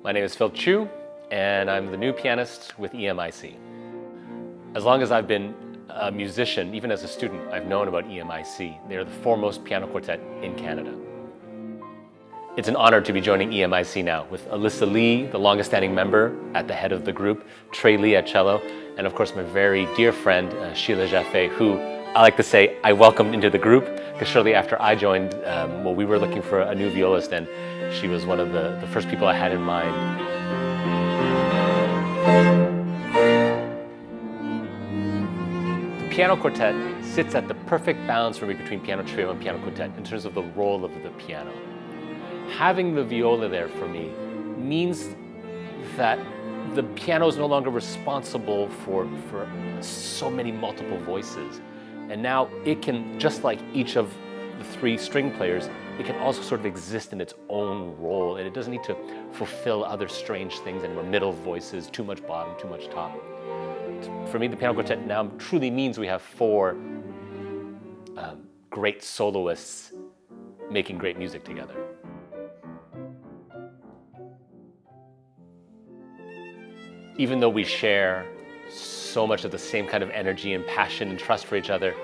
My name is Chiu, and I'm the new pianist with EMIC. As long as I've been a musician, even as a student, I've known about EMIC. They're the foremost piano quartet in Canada. It's an honor to be joining EMIC now with Elissa Lee, the longest standing member, at the head of the group, Trey Lee at cello, and of course my very dear friend, Sheila Jaffé, who I like to say I welcomed into the group, because shortly after I joined, we were looking for a new violist, and she was one of the first people I had in mind. The piano quartet sits at the perfect balance for me between piano trio and piano quartet in terms of the role of the piano. Having the viola there for me means that the piano is no longer responsible for so many multiple voices. And now it can, just like each of the three string players, it can also sort of exist in its own role, and it doesn't need to fulfill other strange things anymore, middle voices, too much bottom, too much top. For me, the piano quartet now truly means we have four great soloists making great music together. Even though we share so much of the same kind of energy and passion and trust for each other,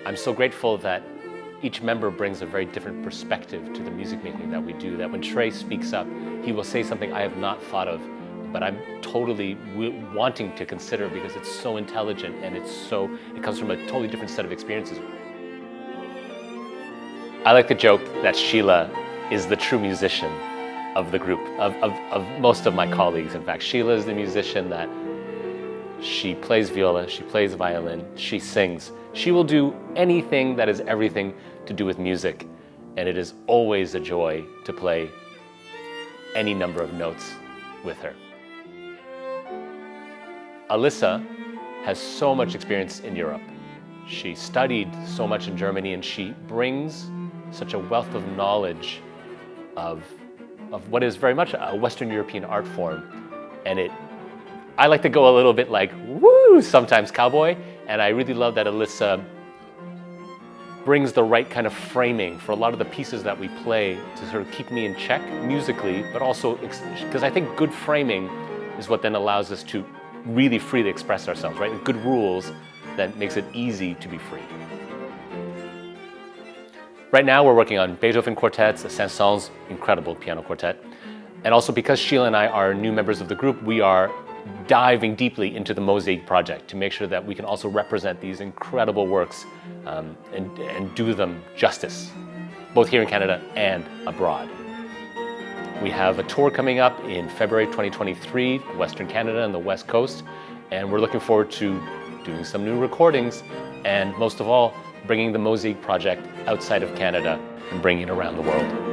I'm so grateful that each member brings a very different perspective to the music making that we do, that when Trey speaks up, he will say something I have not thought of, but I'm totally wanting to consider because it's so intelligent and it comes from a totally different set of experiences. I like to joke that Sheila is the true musician of the group, of most of my colleagues. In fact, Sheila is the musician that she plays viola, she plays violin, she sings. She will do anything that is everything to do with music, and it is always a joy to play any number of notes with her. Elissa has so much experience in Europe. She studied so much in Germany, and she brings such a wealth of knowledge of what is very much a Western European art form. And I like to go a little bit like, woo, sometimes cowboy, and I really love that Elissa brings the right kind of framing for a lot of the pieces that we play to sort of keep me in check musically, but also, because I think good framing is what then allows us to really freely express ourselves, right? Good rules that makes it easy to be free. Right now we're working on Beethoven quartets, Saint-Saëns, incredible piano quartet. And also because Sheila and I are new members of the group, we are diving deeply into the Mosaic project to make sure that we can also represent these incredible works and do them justice, both here in Canada and abroad. We have a tour coming up in February 2023, Western Canada and the West Coast, and we're looking forward to doing some new recordings, and most of all, bringing the Mosaic project outside of Canada and bringing it around the world.